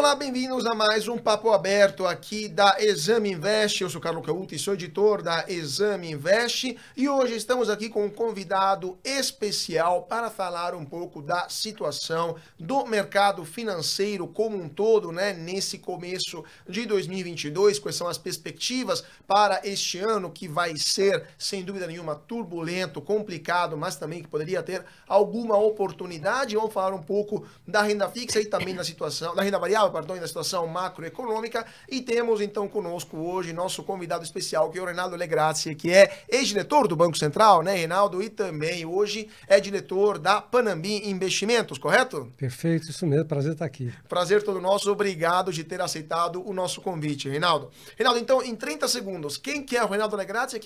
Olá, bem-vindos a mais um Papo Aberto aqui da Exame Invest. Eu sou Carlos Cauti, sou editor da Exame Invest e hoje estamos aqui com um convidado especial para falar um pouco da situação do mercado financeiro como um todo, né? Nesse começo de 2022, quais são as perspectivas para este ano que vai ser, sem dúvida nenhuma, turbulento, complicado, mas também que poderia ter alguma oportunidade. Vamos falar um pouco da renda fixa e também da situação, da renda variável, perdão, da situação macroeconômica. E temos então conosco hoje nosso convidado especial, que é o Reinaldo Legrazzi, que é ex-diretor do Banco Central, né, Reinaldo? E também hoje é diretor da Panambi Investimentos, correto? Perfeito, isso mesmo, prazer estar aqui. Prazer todo nosso, obrigado de ter aceitado o nosso convite, Reinaldo. Reinaldo, então, em 30 segundos, quem que é o Reinaldo Legrazzi e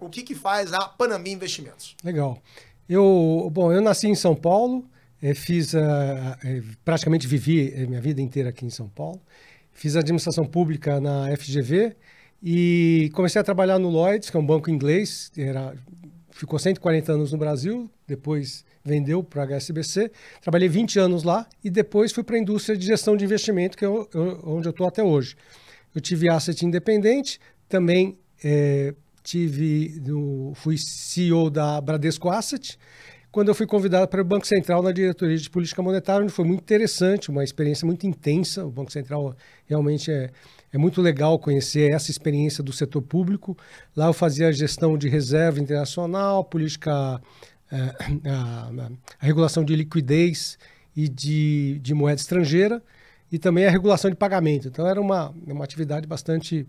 o que faz a Panambi Investimentos? Legal. Eu nasci em São Paulo, praticamente vivi minha vida inteira aqui em São Paulo. Fiz administração pública na FGV e comecei a trabalhar no Lloyds, que é um banco inglês. Ficou 140 anos no Brasil, depois vendeu para a HSBC. Trabalhei 20 anos lá e depois fui para a indústria de gestão de investimento, que é onde eu estou até hoje. Eu tive asset independente, também fui CEO da Bradesco Asset, quando eu fui convidado para o Banco Central na diretoria de política monetária, onde foi muito interessante, uma experiência muito intensa. O Banco Central realmente é muito legal conhecer essa experiência do setor público. Lá eu fazia a gestão de reserva internacional, política, a regulação de liquidez e de moeda estrangeira e também a regulação de pagamento. Então era uma atividade bastante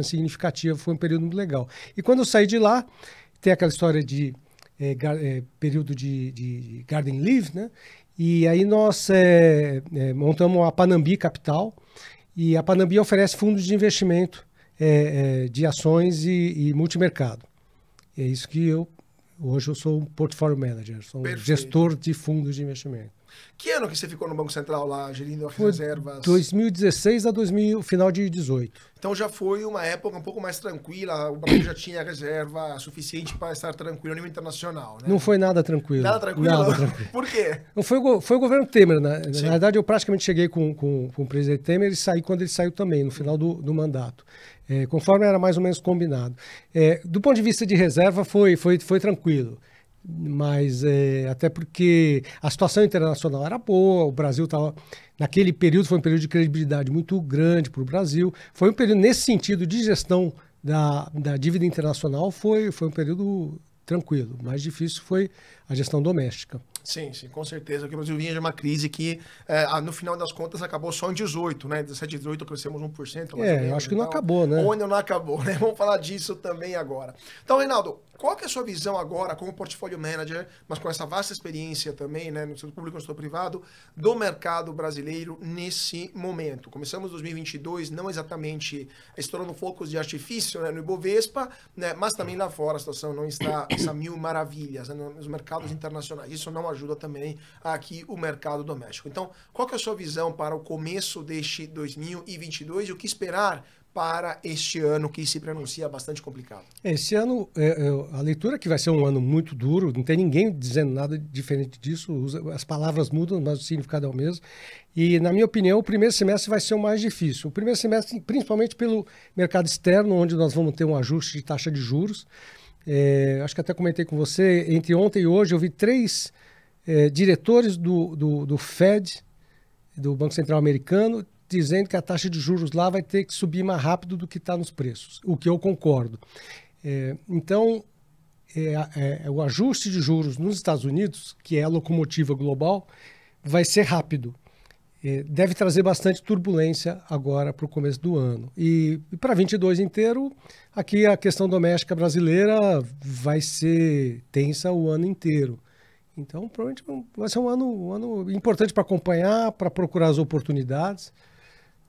significativa, foi um período muito legal. E quando eu saí de lá, tem aquela história de período de garden leave, né? E aí nós montamos a Panambi Capital, e a Panambi oferece fundos de investimento de ações e multimercado. E é isso que hoje eu sou um portfólio manager, sou um gestor de fundos de investimento. Que ano que você ficou no Banco Central lá, gerindo as reservas? 2016 a final de 2018. Então já foi uma época um pouco mais tranquila, o Brasil já tinha reserva suficiente para estar tranquilo a nível internacional, né? Não foi nada tranquilo. Nada tranquilo? Nada tranquilo. Por quê? Foi o governo Temer, né? Na verdade, eu praticamente cheguei com o presidente Temer e saí quando ele saiu também, no final do mandato. Conforme era mais ou menos combinado. Do ponto de vista de reserva, foi tranquilo. Mas até porque a situação internacional era boa, o Brasil estava... Naquele período foi um período de credibilidade muito grande para o Brasil. Foi um período, nesse sentido, de gestão da dívida internacional, foi um período tranquilo. O mais difícil foi a gestão doméstica. Sim, com certeza. Porque o Brasil vinha de uma crise que, no final das contas, acabou só em 18, né? 17 e 18 crescemos 1%. Eu acho que não acabou, né? Ou ainda não acabou, né? Vamos falar disso também agora. Então, Reinaldo, qual que é a sua visão agora como portfólio manager, mas com essa vasta experiência também, né, no setor público e no setor privado, do mercado brasileiro nesse momento? Começamos 2022 não exatamente estourando focos de artifício, né, no Ibovespa, né, mas também lá fora a situação não está essa mil maravilhas, né, nos mercados internacionais. Isso não ajuda também aqui o mercado doméstico. Então, qual que é a sua visão para o começo deste 2022 e o que esperar para este ano que se pronuncia bastante complicado? Esse ano, a leitura que vai ser um ano muito duro, não tem ninguém dizendo nada diferente disso, as palavras mudam, mas o significado é o mesmo. E, na minha opinião, o primeiro semestre vai ser o mais difícil. O primeiro semestre, principalmente pelo mercado externo, onde nós vamos ter um ajuste de taxa de juros. Acho que até comentei com você, entre ontem e hoje eu vi 3 diretores do Fed, do Banco Central Americano, dizendo que a taxa de juros lá vai ter que subir mais rápido do que está nos preços, o que eu concordo. Então, o ajuste de juros nos Estados Unidos, que é a locomotiva global, vai ser rápido. Deve trazer bastante turbulência agora para o começo do ano. E para 22 inteiro, aqui a questão doméstica brasileira vai ser tensa o ano inteiro. Então, provavelmente vai ser um ano importante para acompanhar, para procurar as oportunidades.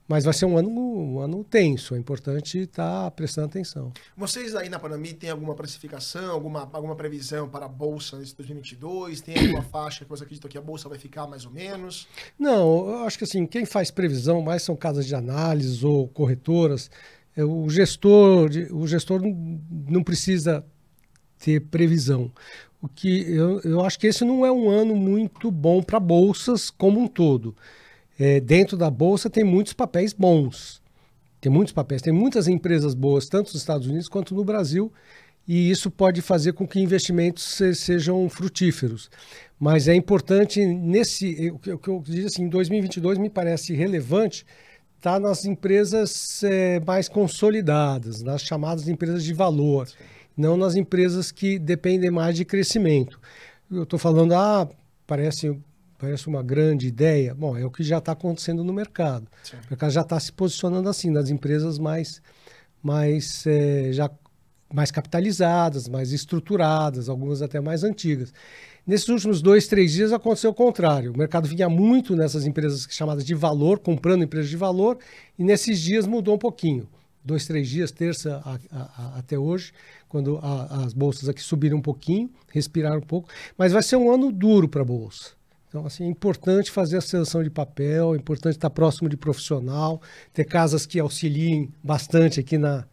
Mas vai ser um ano tenso, é importante estar prestando atenção. Vocês aí na Panambi têm alguma precificação, alguma previsão para a Bolsa nesse 2022? Tem alguma faixa que você acredita que a Bolsa vai ficar mais ou menos? Não, eu acho que assim, quem faz previsão mais são casas de análise ou corretoras. O gestor não precisa ter previsão. O que eu acho que esse não é um ano muito bom para bolsas como um todo. dentro da Bolsa tem muitos papéis bons. Tem muitos papéis, tem muitas empresas boas, tanto nos Estados Unidos quanto no Brasil, e isso pode fazer com que investimentos sejam frutíferos. Mas é importante, o que eu digo assim, em 2022 me parece relevante, está nas empresas mais consolidadas, nas chamadas empresas de valor, não nas empresas que dependem mais de crescimento. Eu estou falando, parece uma grande ideia. Bom, é o que já está acontecendo no mercado. Sim. O mercado já está se posicionando assim, nas empresas mais capitalizadas, mais estruturadas, algumas até mais antigas. Nesses últimos 2, 3 dias aconteceu o contrário. O mercado vinha muito nessas empresas chamadas de valor, comprando empresas de valor, e nesses dias mudou um pouquinho. 2, 3 dias, terça até hoje, quando as bolsas aqui subiram um pouquinho, respiraram um pouco. Mas vai ser um ano duro para a bolsa. Então, assim, é importante fazer a seleção de papel, é importante estar próximo de profissional, ter casas que auxiliem bastante aqui no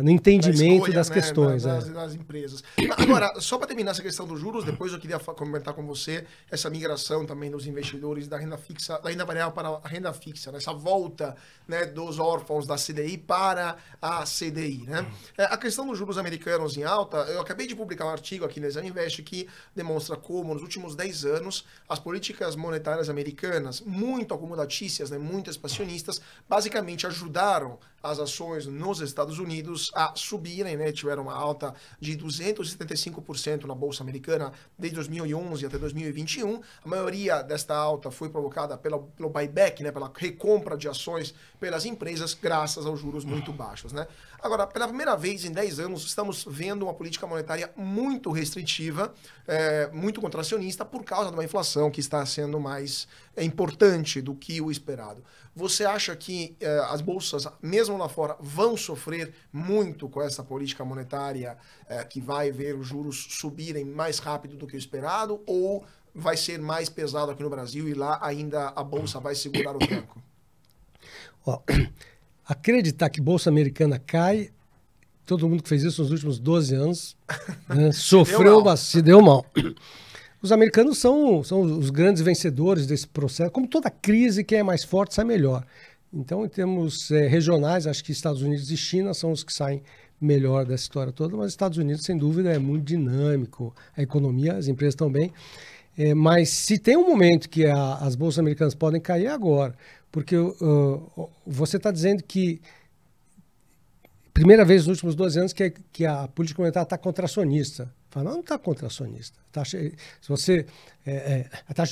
entendimento escolha, das questões. Das empresas. Agora, só para terminar essa questão dos juros, depois eu queria comentar com você essa migração também dos investidores da renda fixa, da renda variável para a renda fixa, né? Essa volta, né, dos órfãos da CDI para a CDI. Né? A questão dos juros americanos em alta, eu acabei de publicar um artigo aqui na Exame Invest que demonstra como nos últimos 10 anos as políticas monetárias americanas, muito acomodatícias, né, muito expansionistas, basicamente ajudaram as ações nos Estados Unidos a subirem, né? Tiveram uma alta de 275% na Bolsa Americana desde 2011 até 2021. A maioria desta alta foi provocada pelo buyback, né? Pela recompra de ações pelas empresas, graças aos juros muito baixos, né? Agora, pela primeira vez em 10 anos, estamos vendo uma política monetária muito restritiva, muito contracionista, por causa de uma inflação que está sendo mais importante do que o esperado. Você acha que as bolsas, mesmo lá fora, vão sofrer muito com essa política monetária que vai ver os juros subirem mais rápido do que o esperado, ou vai ser mais pesado aqui no Brasil e lá ainda a bolsa vai segurar o tranco? Acreditar que bolsa americana cai, todo mundo que fez isso nos últimos 12 anos né, se deu mal. Os americanos são os grandes vencedores desse processo. Como toda crise, quem é mais forte sai melhor. Então, em termos regionais, acho que Estados Unidos e China são os que saem melhor dessa história toda, mas Estados Unidos, sem dúvida, é muito dinâmico. A economia, as empresas também. Mas se tem um momento que as bolsas americanas podem cair, é agora. Porque você está dizendo que primeira vez nos últimos 12 anos que a política monetária está contracionista. Fala, não está contracionista. A taxa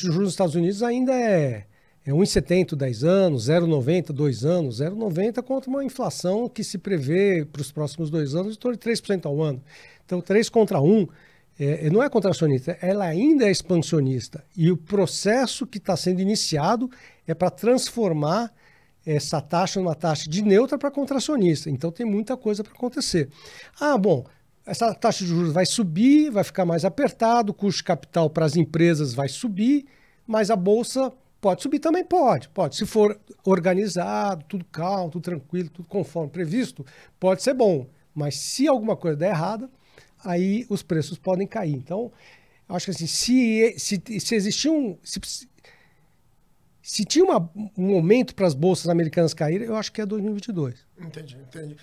de juros nos Estados Unidos ainda é 1,70 10 anos, 0,90 2 anos, 0,90 contra uma inflação que se prevê para os próximos 2 anos de torno de 3% ao ano. Então, 3 contra 1 não é contracionista, ela ainda é expansionista. E o processo que está sendo iniciado é para transformar essa taxa numa taxa de neutra para contracionista. Então, tem muita coisa para acontecer. Bom, essa taxa de juros vai subir, vai ficar mais apertado, o custo de capital para as empresas vai subir, mas a bolsa pode subir também? Pode. Se for organizado, tudo calmo, tudo tranquilo, tudo conforme previsto, pode ser bom. Mas se alguma coisa der errada, aí os preços podem cair. Então, eu acho que assim, se existia se tinha um momento para as bolsas americanas caírem, eu acho que é 2022. Entendi.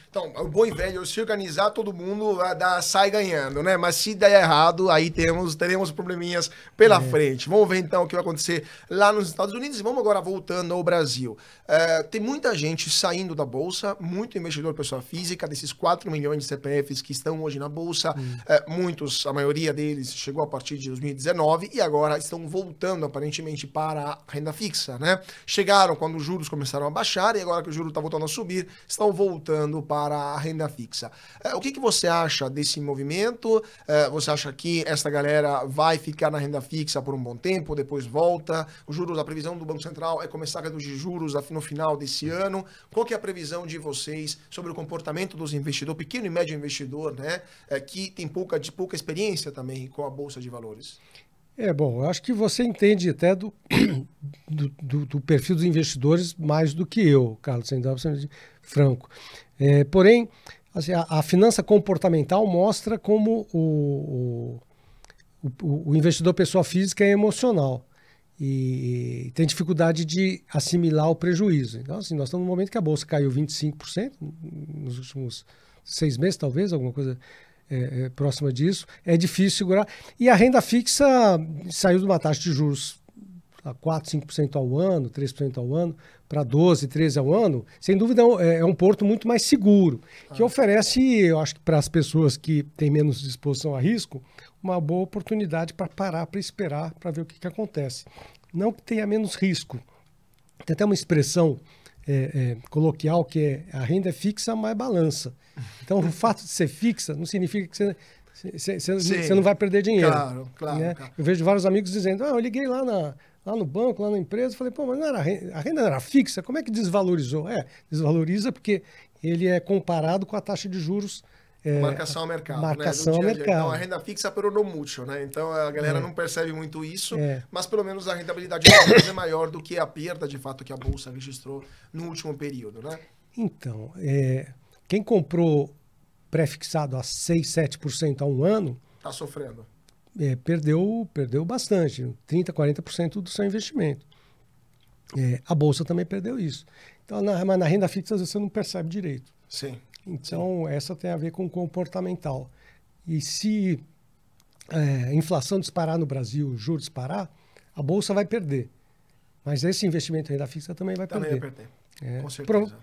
Então, o bom e velho, se organizar, todo mundo sai ganhando, né? Mas se der errado, aí teremos probleminhas pela frente. Vamos ver então o que vai acontecer lá nos Estados Unidos e vamos agora voltando ao Brasil. Tem muita gente saindo da Bolsa, muito investidor pessoa física, desses 4 milhões de CPFs que estão hoje na Bolsa, muitos, a maioria deles chegou a partir de 2019 e agora estão voltando aparentemente para a renda fixa, né? Chegaram quando os juros começaram a baixar e agora que o juro está voltando a subir, estão voltando para a renda fixa. O que você acha desse movimento? Você acha que essa galera vai ficar na renda fixa por um bom tempo, depois volta? Os juros, a previsão do Banco Central é começar a reduzir juros no final desse ano. Qual que é a previsão de vocês sobre o comportamento dos investidores, pequeno e médio investidor, né, que tem pouca experiência também com a Bolsa de Valores? Bom, eu acho que você entende até do perfil dos investidores mais do que eu, Carlos, sem dúvida, franco. Porém, assim, a finança comportamental mostra como o investidor pessoa física é emocional. e tem dificuldade de assimilar o prejuízo. Então, assim, nós estamos num momento que a Bolsa caiu 25% nos últimos 6 meses, talvez, alguma coisa próxima disso. É difícil segurar. E a renda fixa saiu de uma taxa de juros a 4%, 5% ao ano, 3% ao ano, para 12%, 13% ao ano. Sem dúvida, é um porto muito mais seguro, que oferece, eu acho que para as pessoas que têm menos disposição a risco, uma boa oportunidade para parar, para esperar, para ver o que acontece. Não que tenha menos risco. Tem até uma expressão coloquial que é a renda é fixa, mas balança. Então, o fato de ser fixa não significa que você não vai perder dinheiro. Claro, claro, né? claro. Eu vejo vários amigos dizendo, eu liguei lá no banco, lá na empresa, falei, pô, mas não era, a renda não era fixa, como é que desvalorizou? Desvaloriza porque ele é comparado com a taxa de juros. Marcação ao mercado. Marcação ao mercado. Então, a renda fixa pero no mucho, né? Então, a galera não percebe muito isso, mas pelo menos a rentabilidade da empresa é maior do que a perda, de fato, que a Bolsa registrou no último período, né? Então, quem comprou pré-fixado a 6%, 7% há um ano... Está sofrendo. Perdeu bastante, 30%, 40% do seu investimento. A Bolsa também perdeu isso. Então, mas na renda fixa, às vezes, você não percebe direito. Sim. Então, essa tem a ver com o comportamental. E se a inflação disparar no Brasil, o juros disparar, a Bolsa vai perder. Mas esse investimento em renda fixa também vai perder. Também vai perder, com certeza.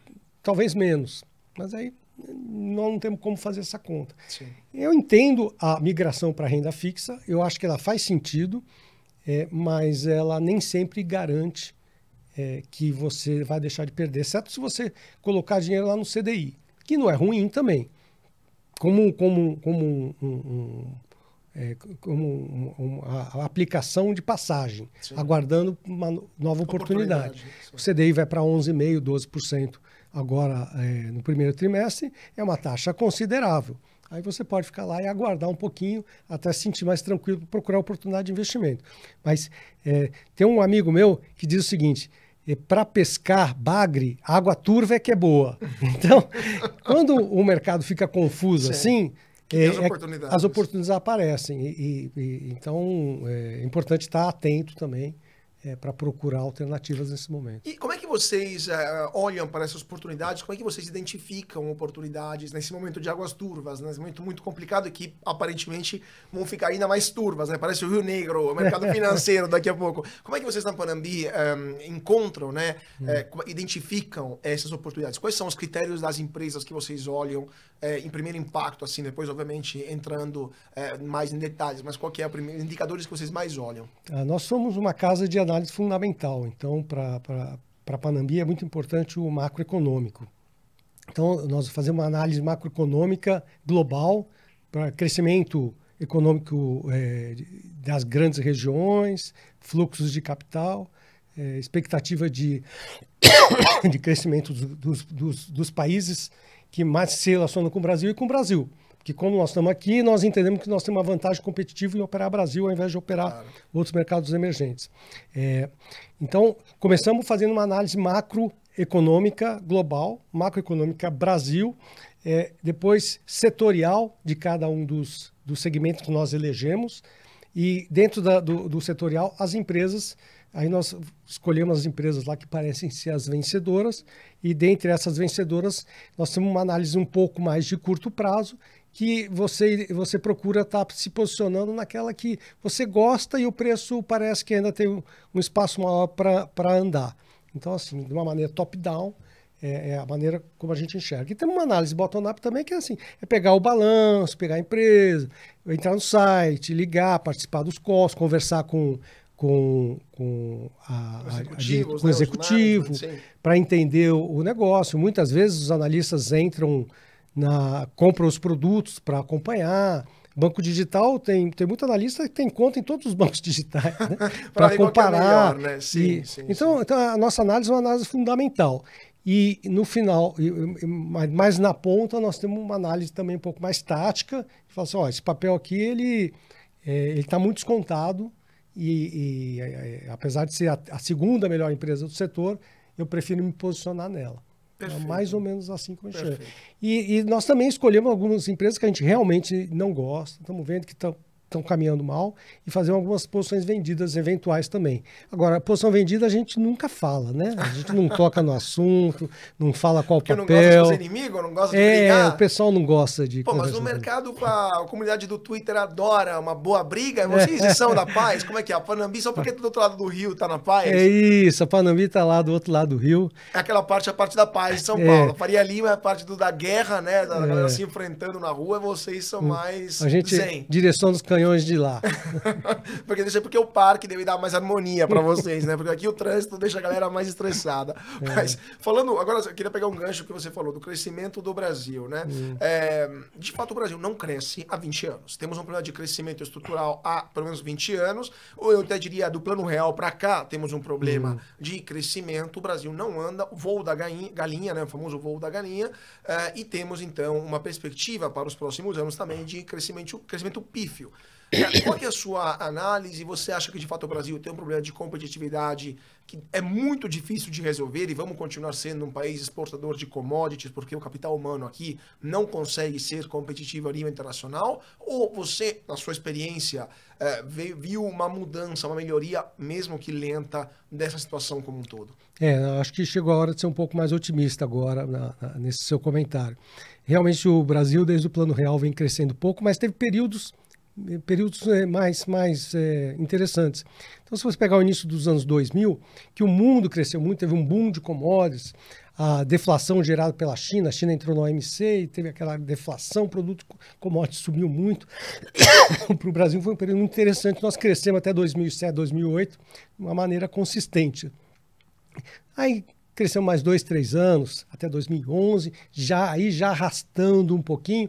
Talvez menos, mas aí nós não temos como fazer essa conta. Sim. Eu entendo a migração para a renda fixa, eu acho que ela faz sentido, mas ela nem sempre garante que você vai deixar de perder, exceto se você colocar dinheiro lá no CDI, que não é ruim também, a aplicação de passagem, sim, aguardando uma nova oportunidade. O CDI vai para 11,5%, 12% agora no primeiro trimestre, é uma taxa considerável. Aí você pode ficar lá e aguardar um pouquinho até se sentir mais tranquilo para procurar oportunidade de investimento. Mas tem um amigo meu que diz o seguinte, para pescar bagre, água turva é que é boa. Então, quando o mercado fica confuso assim, as oportunidades aparecem. Então, é importante estar atento também para procurar alternativas nesse momento. E como é que vocês olham para essas oportunidades? Como é que vocês identificam oportunidades nesse momento de águas turvas, nesse momento muito complicado que aparentemente vão ficar ainda mais turvas, né? Parece o Rio Negro, o mercado financeiro daqui a pouco. Como é que vocês na Panambi encontram, né? Identificam essas oportunidades? Quais são os critérios das empresas que vocês olham em primeiro impacto, assim, depois obviamente entrando mais em detalhes, mas qual que é os indicadores que vocês mais olham? Nós somos uma casa de análise fundamental, então para Panambi é muito importante o macroeconômico. Então nós fazemos uma análise macroeconômica global para crescimento econômico das grandes regiões, fluxos de capital, expectativa de crescimento dos países que mais se relacionam com o Brasil e com o Brasil. Porque como nós estamos aqui, nós entendemos que nós temos uma vantagem competitiva em operar Brasil ao invés de operar outros mercados emergentes. Então, começamos fazendo uma análise macroeconômica global, macroeconômica Brasil, depois setorial de cada um dos segmentos que nós elegemos, e dentro do setorial, as empresas. Aí nós escolhemos as empresas lá que parecem ser as vencedoras, e dentre essas vencedoras, nós temos uma análise um pouco mais de curto prazo, que você procura estar se posicionando naquela que você gosta e o preço parece que ainda tem um espaço maior para andar. Então, assim, de uma maneira top-down, é a maneira como a gente enxerga. E tem uma análise bottom-up também, que é assim, é pegar o balanço, pegar a empresa, entrar no site, ligar, participar dos calls, conversar com o executivo, para entender o negócio. Muitas vezes os analistas entram, compram os produtos para acompanhar. Banco digital, tem muito analista que tem conta em todos os bancos digitais, né? Para comparar. Melhor, né? Sim. Então, a nossa análise é uma análise fundamental. E no final, mais na ponta, nós temos uma análise também um pouco mais tática. Fala assim, esse papel aqui, ele está muito descontado, e apesar de ser a segunda melhor empresa do setor, eu prefiro me posicionar nela. Perfeito. É mais ou menos assim que eu enxergo. E nós também escolhemos algumas empresas que a gente realmente não gosta, estamos vendo que estão estão caminhando mal e fazer algumas posições vendidas eventuais também. Agora, a posição vendida a gente nunca fala, né? A gente não toca no assunto, não fala qual Porque papel. Porque não gosta de ser inimigo, não gosta de brigar. O pessoal não gosta de... Pô, mas no mercado, a comunidade do Twitter adora uma boa briga. Vocês são da paz? Como é que é? A Panambi, só porque do outro lado do rio tá na paz? É isso, a Panambi tá lá do outro lado do rio. É aquela parte, a parte da paz de São Paulo. A Faria Lima é a parte da guerra, né? Da galera se enfrentando na rua, vocês são mais a gente zen. Direção dos canhões de lá. porque o parque deve dar mais harmonia pra vocês, né? Porque aqui o trânsito deixa a galera mais estressada. Mas, falando, agora eu queria pegar um gancho que você falou, do crescimento do Brasil, né? De fato, o Brasil não cresce há 20 anos. Temos um problema de crescimento estrutural há pelo menos 20 anos, ou eu até diria, do Plano Real para cá, temos um problema de crescimento. O Brasil não anda, o voo da galinha, né? O famoso voo da galinha, e temos, então, uma perspectiva para os próximos anos também de crescimento pífio. Qual que é a sua análise? Você acha que, de fato, o Brasil tem um problema de competitividade que é muito difícil de resolver e vamos continuar sendo um país exportador de commodities porque o capital humano aqui não consegue ser competitivo a nível internacional? Ou você, na sua experiência, viu uma mudança, uma melhoria, mesmo que lenta, dessa situação como um todo? Acho que chegou a hora de ser um pouco mais otimista agora nesse seu comentário. Realmente o Brasil, desde o Plano Real, vem crescendo pouco, mas teve períodos mais interessantes. Então, se você pegar o início dos anos 2000, que o mundo cresceu muito, teve um boom de commodities, a deflação gerada pela China, a China entrou no OMC e teve aquela deflação, o produto commodities subiu muito. Para o Brasil foi um período muito interessante, nós crescemos até 2007, 2008, de uma maneira consistente. Aí crescemos mais 2, 3 anos, até 2011, já arrastando um pouquinho,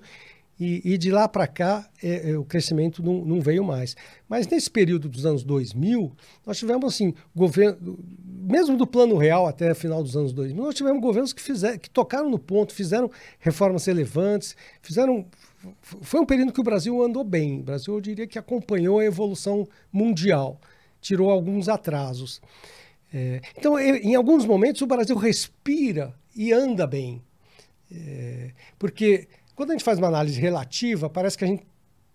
e de lá para cá o crescimento não veio mais. Mas nesse período dos anos 2000, nós tivemos assim, governo, mesmo do Plano Real até o final dos anos 2000, nós tivemos governos que tocaram no ponto, fizeram reformas relevantes, foi um período que o Brasil andou bem. O Brasil, eu diria que acompanhou a evolução mundial, tirou alguns atrasos. Então, em alguns momentos, o Brasil respira e anda bem. Porque quando a gente faz uma análise relativa, parece que a gente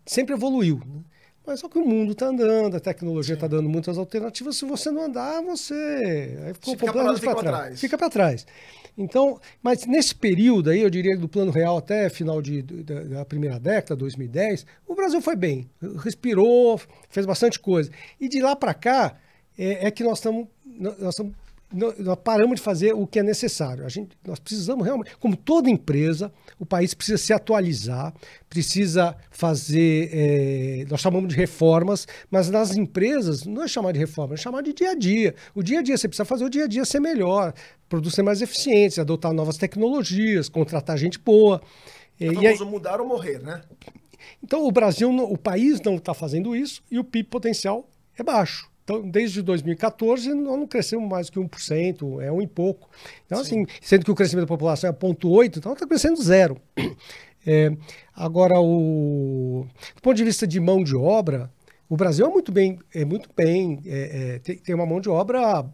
sempre evoluiu. Né? Mas só que o mundo está andando, a tecnologia está dando muitas alternativas. Se você não andar, você... Aí ficou completamente para trás. Fica para trás. Então, mas nesse período aí, eu diria do Plano Real até final da primeira década, 2010, o Brasil foi bem. Respirou, fez bastante coisa. E de lá para cá, que nós paramos de fazer o que é necessário. Nós precisamos realmente, como toda empresa, o país precisa se atualizar, precisa fazer, nós chamamos de reformas, mas nas empresas não é chamar de reforma, é chamar de dia a dia. O dia a dia, você precisa fazer o dia a dia ser melhor, produtos ser mais eficientes, adotar novas tecnologias, contratar gente boa. Vamos mudar ou morrer, né? Então o país não está fazendo isso e o PIB potencial é baixo. Então, desde 2014, nós não crescemos mais que 1%, é 1 e pouco. Então, assim, sendo que o crescimento da população é 0,8, então está crescendo 0. Agora, do ponto de vista de mão de obra, o Brasil tem uma mão de obra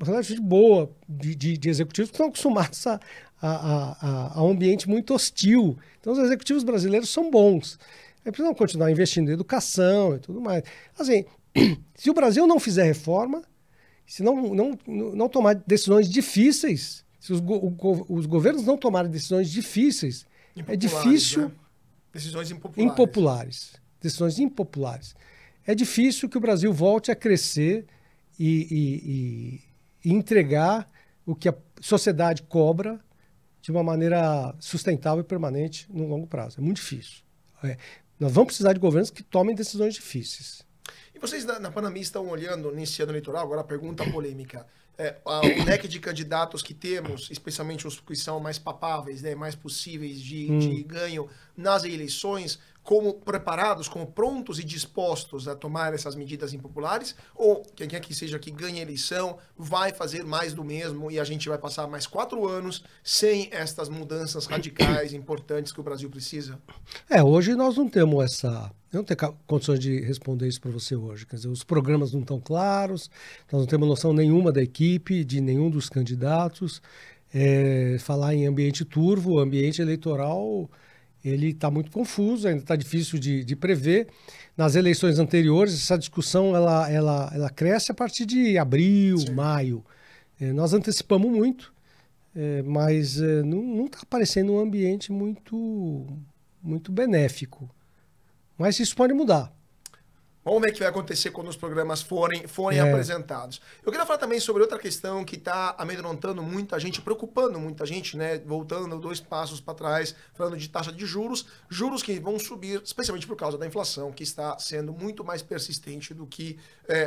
relativamente boa de executivos que estão acostumados a um ambiente muito hostil. Então, os executivos brasileiros são bons. Precisam continuar investindo em educação e tudo mais. Assim, se o Brasil não fizer reforma, se não tomar decisões difíceis, se os governos não tomarem decisões difíceis, é difícil... Né? Decisões impopulares. Decisões impopulares. É difícil que o Brasil volte a crescer e entregar o que a sociedade cobra de uma maneira sustentável e permanente no longo prazo. É muito difícil. Nós vamos precisar de governos que tomem decisões difíceis. E vocês na Panambi estão olhando nesse ano eleitoral, agora a pergunta polêmica, o leque de candidatos que temos, especialmente os que são mais papáveis, né, mais possíveis de ganho nas eleições, como preparados, como prontos e dispostos a tomar essas medidas impopulares, ou quem quer que seja que ganhe a eleição vai fazer mais do mesmo e a gente vai passar mais 4 anos sem estas mudanças radicais importantes que o Brasil precisa? Hoje nós não temos eu não tenho condições de responder isso para você hoje. Quer dizer, os programas não estão claros, nós não temos noção nenhuma da equipe, de nenhum dos candidatos. Falar em ambiente turvo, ambiente eleitoral, ele está muito confuso, ainda está difícil de prever. Nas eleições anteriores, essa discussão ela cresce a partir de abril, Sim. maio. Nós antecipamos muito, mas não está parecendo um ambiente muito benéfico. Mas isso pode mudar. Vamos ver o que vai acontecer quando os programas forem apresentados. Eu queria falar também sobre outra questão que está amedrontando muita gente, preocupando muita gente, né? Voltando 2 passos para trás, falando de taxa de juros. Juros que vão subir, especialmente por causa da inflação, que está sendo muito mais persistente do que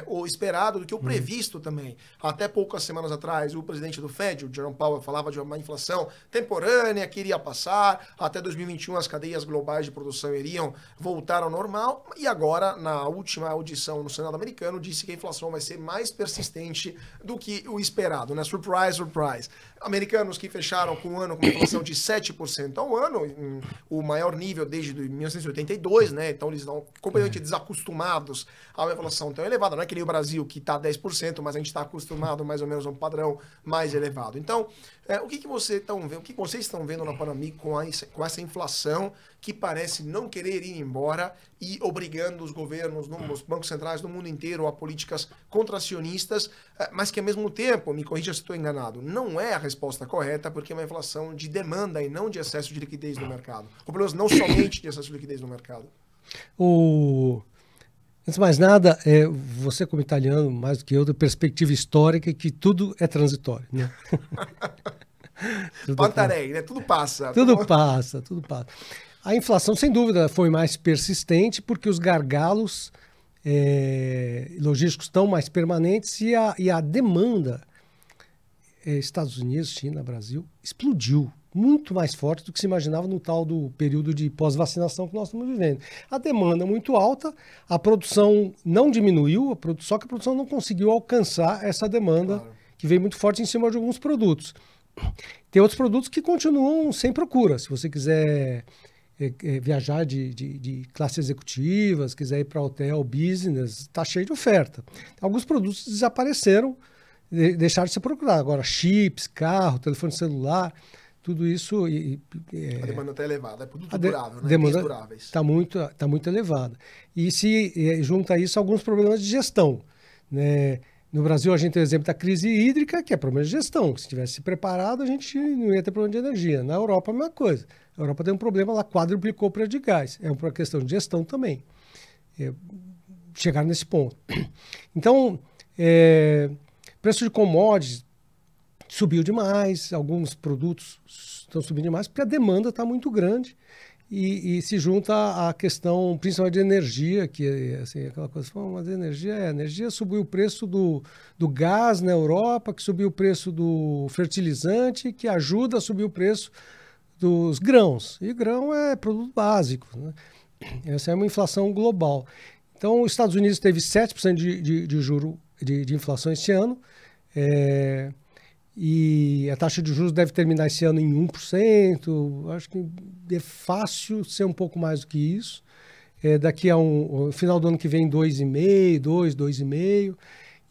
o esperado, do que o previsto também. Até poucas semanas atrás, o presidente do Fed, o Jerome Powell, falava de uma inflação temporânea que iria passar. Até 2021, as cadeias globais de produção iriam voltar ao normal. E agora, na última audição no Senado americano, disse que a inflação vai ser mais persistente do que o esperado, né? Surprise, surprise. Americanos que fecharam com um ano com uma inflação de 7% ao ano, o maior nível desde 1982, né? Então eles estão completamente desacostumados a uma inflação tão elevada. Não é que nem o Brasil, que está 10%, mas a gente está acostumado mais ou menos a um padrão mais elevado. Então, o que vocês estão vendo na Panambi com essa inflação que parece não querer ir embora e obrigando os governos, os bancos centrais do mundo inteiro a políticas contracionistas, mas que ao mesmo tempo, me corrija se estou enganado, não é a resposta correta, porque é uma inflação de demanda e não de excesso de liquidez no mercado. Ou pelo menos não somente de excesso de liquidez no mercado. Antes de mais nada, você como italiano, mais do que eu, da perspectiva histórica, que tudo é transitório, né? Pantarei, né? Tudo passa. Tudo passa. A inflação, sem dúvida, foi mais persistente porque os gargalos logísticos estão mais permanentes e a demanda, Estados Unidos, China, Brasil, explodiu. Muito mais forte do que se imaginava no tal do período de pós-vacinação que nós estamos vivendo. A demanda é muito alta, a produção não diminuiu, só que a produção não conseguiu alcançar essa demanda, claro, que veio muito forte em cima de alguns produtos. Tem outros produtos que continuam sem procura. Se você quiser viajar de classe executiva, se quiser ir para hotel, business, está cheio de oferta. Alguns produtos desapareceram, deixaram de ser procurados. Agora, chips, carro, telefone celular... Tudo isso... a demanda está elevada, é produto durável, né? Demanda está muito elevada. E se junta a isso alguns problemas de gestão, né? No Brasil, a gente tem o exemplo da crise hídrica, que é problema de gestão. Se tivesse se preparado, a gente não ia ter problema de energia. Na Europa, a mesma coisa. A Europa tem um problema, ela quadruplicou o preço de gás. É uma questão de gestão também. Chegaram nesse ponto. Então, preço de commodities subiu demais, alguns produtos estão subindo demais, porque a demanda está muito grande e se junta à questão principalmente de energia, que é assim, aquela coisa, mas a energia subiu o preço do gás na Europa, que subiu o preço do fertilizante, que ajuda a subir o preço dos grãos. E grão é produto básico, né? Essa é uma inflação global. Então, os Estados Unidos teve 7% de juro de inflação este ano, e a taxa de juros deve terminar esse ano em 1%. Acho que é fácil ser um pouco mais do que isso. Daqui a final do ano que vem, 2,5%, 2,5%.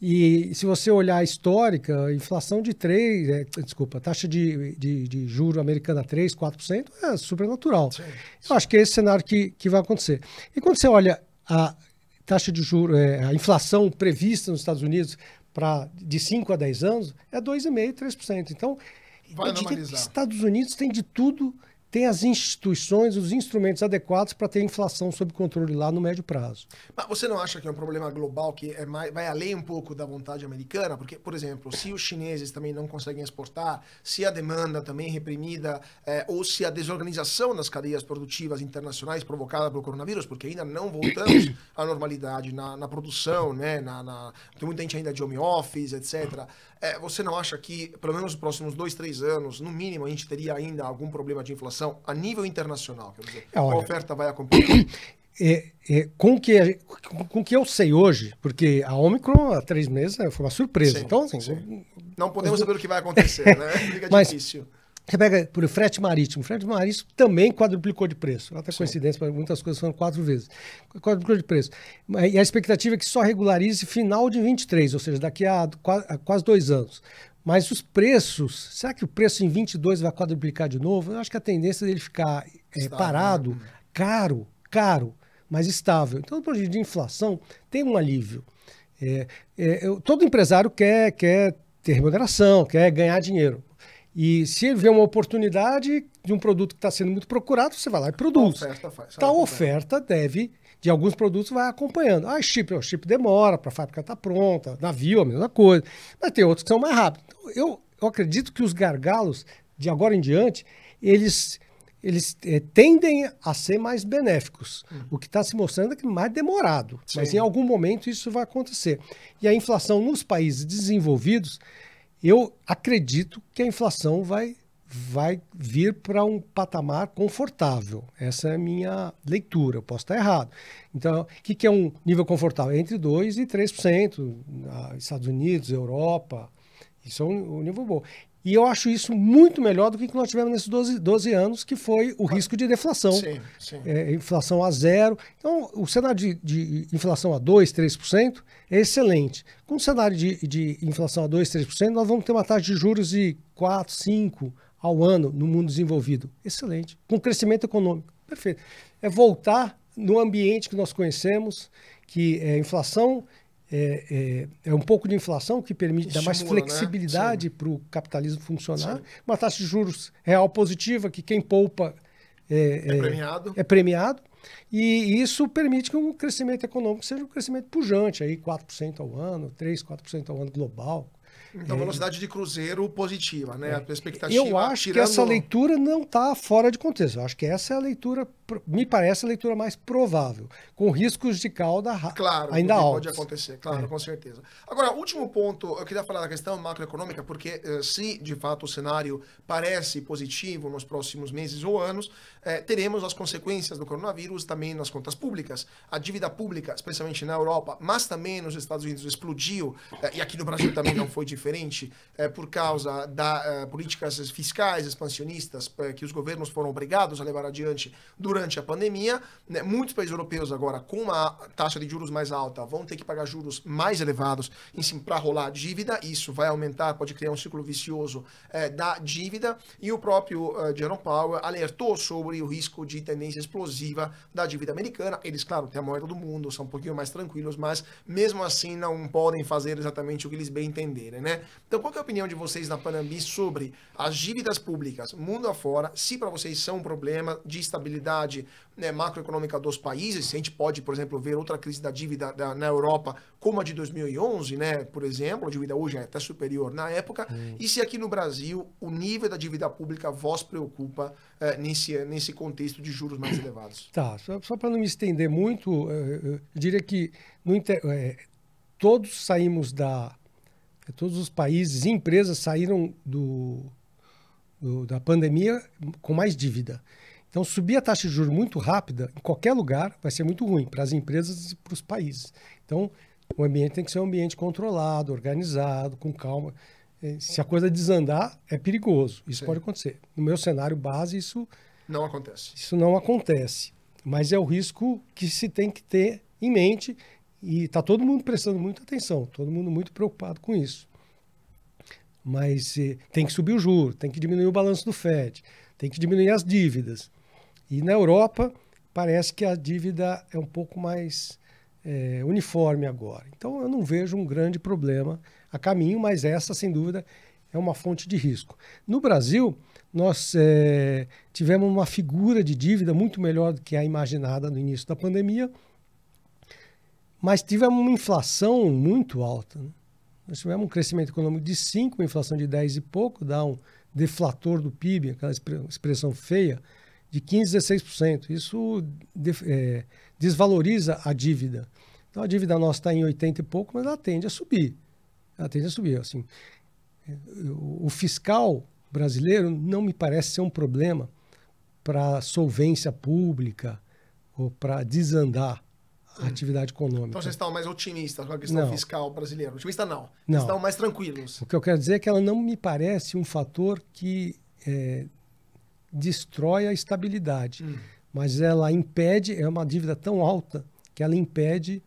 E se você olhar a histórica, a inflação de 3%, a taxa de juro americana 3%, 4% é super natural. Sim. Eu acho que é esse cenário que vai acontecer. E quando você olha a taxa de juros, a inflação prevista nos Estados Unidos, de 5 a 10 anos, é 2,5%, 3%. Então, vai normalizar. Os Estados Unidos tem de tudo, tem as instituições, os instrumentos adequados para ter inflação sob controle lá no médio prazo. Mas você não acha que é um problema global que vai além um pouco da vontade americana? Porque, por exemplo, se os chineses também não conseguem exportar, se a demanda também é reprimida, ou se a desorganização das cadeias produtivas internacionais provocada pelo coronavírus, porque ainda não voltamos à normalidade na produção, né? Tem muita gente ainda de home office, etc. Você não acha que, pelo menos nos próximos 2, 3 anos, no mínimo, a gente teria ainda algum problema de inflação a nível internacional? Quer dizer, a oferta vai acompanhar? Com o que eu sei hoje, porque a Omicron há 3 meses foi uma surpresa. Sim, então, assim, não podemos saber o que vai acontecer, né? Fica difícil. Você pega por frete marítimo. O frete marítimo também quadruplicou de preço. Até coincidência, muitas coisas foram 4 vezes. Quadruplicou de preço. E a expectativa é que só regularize final de 23, ou seja, daqui a quase 2 anos. Mas os preços, será que o preço em 22 vai quadruplicar de novo? Eu acho que a tendência dele ficar Estável, parado, né? caro, mas estável. Então, do ponto de vista de inflação, tem um alívio. Todo empresário quer ter remuneração, quer ganhar dinheiro. E se ele vê uma oportunidade de um produto que está sendo muito procurado, você vai lá e produz. A oferta faz. Então, a oferta de alguns produtos vai acompanhando. O chip demora para a fábrica estar pronta, navio, a mesma coisa. Mas tem outros que são mais rápidos. Então, eu acredito que os gargalos, de agora em diante, eles tendem a ser mais benéficos. O que está se mostrando é que mais demorado. Sim. Mas em algum momento isso vai acontecer. E a inflação nos países desenvolvidos, eu acredito que a inflação vai vir para um patamar confortável. Essa é a minha leitura. Eu posso estar errado. Então, o que é um nível confortável? Entre 2% e 3%. Estados Unidos, Europa. Isso é um nível bom. E eu acho isso muito melhor do que nós tivemos nesses 12 anos, que foi o risco de deflação. Sim. Inflação a zero. Então, o cenário de inflação a 2%, 3% é excelente. Com o cenário de inflação a 2%, 3%, nós vamos ter uma taxa de juros de 4%, 5% ao ano no mundo desenvolvido. Excelente. Com crescimento econômico. Perfeito. É voltar no ambiente que nós conhecemos, que é inflação... É um pouco de inflação que permite dar mais flexibilidade, né, para o capitalismo funcionar. Sim. Uma taxa de juros real positiva, que quem poupa é premiado. E isso permite que um crescimento econômico seja um crescimento pujante, aí 4% ao ano, 3%, 4% ao ano global. Então, velocidade de cruzeiro positiva, né? A expectativa. Eu acho que essa leitura não está fora de contexto. Eu acho que essa é a leitura, me parece a leitura mais provável, com riscos de cauda ainda altos. Pode acontecer, claro, com certeza. Agora, último ponto, eu queria falar da questão macroeconômica, porque se de fato o cenário parece positivo nos próximos meses ou anos, teremos as consequências do coronavírus também nas contas públicas. A dívida pública, especialmente na Europa, mas também nos Estados Unidos, explodiu, e aqui no Brasil também não foi diferente, por causa das políticas fiscais expansionistas que os governos foram obrigados a levar adiante durante a pandemia. Né? Muitos países europeus agora, com uma taxa de juros mais alta, vão ter que pagar juros mais elevados para rolar dívida. Isso vai aumentar, pode criar um ciclo vicioso da dívida. E o próprio Jerome Powell alertou sobre o risco de tendência explosiva da dívida americana. Eles, claro, têm a moeda do mundo, são um pouquinho mais tranquilos, mas mesmo assim não podem fazer exatamente o que eles bem entenderem, né? Então, qual que é a opinião de vocês na Panambi sobre as dívidas públicas mundo afora? Se para vocês são um problema de estabilidade, né, macroeconômica dos países, se a gente pode, por exemplo, ver outra crise da dívida na Europa, como a de 2011, né, por exemplo, a dívida hoje é até superior na época, e se aqui no Brasil o nível da dívida pública vos preocupa nesse contexto de juros mais elevados? Tá, só para não me estender muito, eu diria que todos saímos todos os países e empresas saíram da pandemia com mais dívida. Então, subir a taxa de juros muito rápida, em qualquer lugar, vai ser muito ruim para as empresas e para os países. Então, o ambiente tem que ser um ambiente controlado, organizado, com calma. Se a coisa desandar, é perigoso. Isso pode acontecer. No meu cenário base, isso não acontece. Isso não acontece. Mas é o risco que se tem que ter em mente. E está todo mundo prestando muita atenção, todo mundo muito preocupado com isso. Mas tem que subir o juro, tem que diminuir o balanço do FED, tem que diminuir as dívidas. E na Europa, parece que a dívida é um pouco mais uniforme agora. Então, eu não vejo um grande problema a caminho, mas essa, sem dúvida, é uma fonte de risco. No Brasil, nós tivemos uma figura de dívida muito melhor do que a imaginada no início da pandemia, mas tivemos uma inflação muito alta. Né? Nós tivemos um crescimento econômico de 5%, uma inflação de 10 e pouco, dá um deflator do PIB, aquela expressão feia, de 15%, 16%. Isso desvaloriza a dívida. Então, a dívida nossa está em 80 e pouco, mas ela tende a subir. Assim, o fiscal brasileiro não me parece ser um problema para solvência pública ou para desandar a atividade econômica. Então vocês estão mais otimistas com a questão fiscal brasileira? Otimista não. Não. Estão mais tranquilos. O que eu quero dizer é que ela não me parece um fator que destrói a estabilidade. Mas ela impede, é uma dívida tão alta que ela impede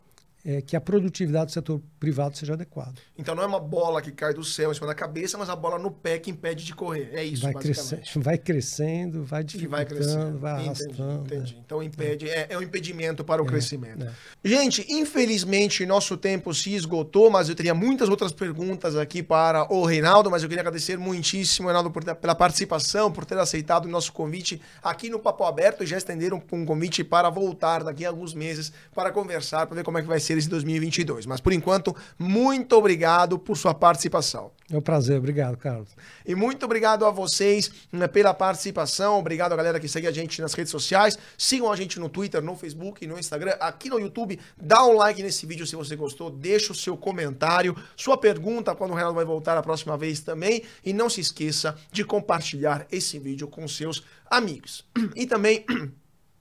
que a produtividade do setor privado seja adequada. Então não é uma bola que cai do céu em cima da cabeça, mas a bola no pé que impede de correr. É isso, basicamente. Vai crescendo, vai dificultando, vai arrastando. Entendi. Então impede, é um impedimento para o crescimento. Gente, infelizmente nosso tempo se esgotou, mas eu teria muitas outras perguntas aqui para o Reinaldo, mas eu queria agradecer muitíssimo, Reinaldo, pela participação, por ter aceitado o nosso convite aqui no Papo Aberto e já estender um convite para voltar daqui a alguns meses para conversar, para ver como é que vai ser esse 2022. Mas, por enquanto, muito obrigado por sua participação. É um prazer. Obrigado, Carlos. E muito obrigado a vocês pela participação. Obrigado a galera que segue a gente nas redes sociais. Sigam a gente no Twitter, no Facebook, no Instagram, aqui no YouTube. Dá um like nesse vídeo se você gostou. Deixa o seu comentário, sua pergunta quando o Reinaldo vai voltar a próxima vez também. E não se esqueça de compartilhar esse vídeo com seus amigos. E também...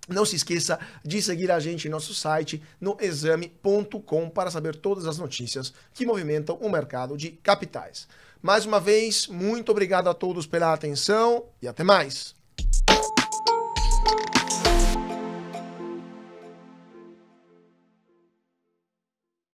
não se esqueça de seguir a gente em nosso site no exame.com para saber todas as notícias que movimentam o mercado de capitais. Mais uma vez, muito obrigado a todos pela atenção e até mais!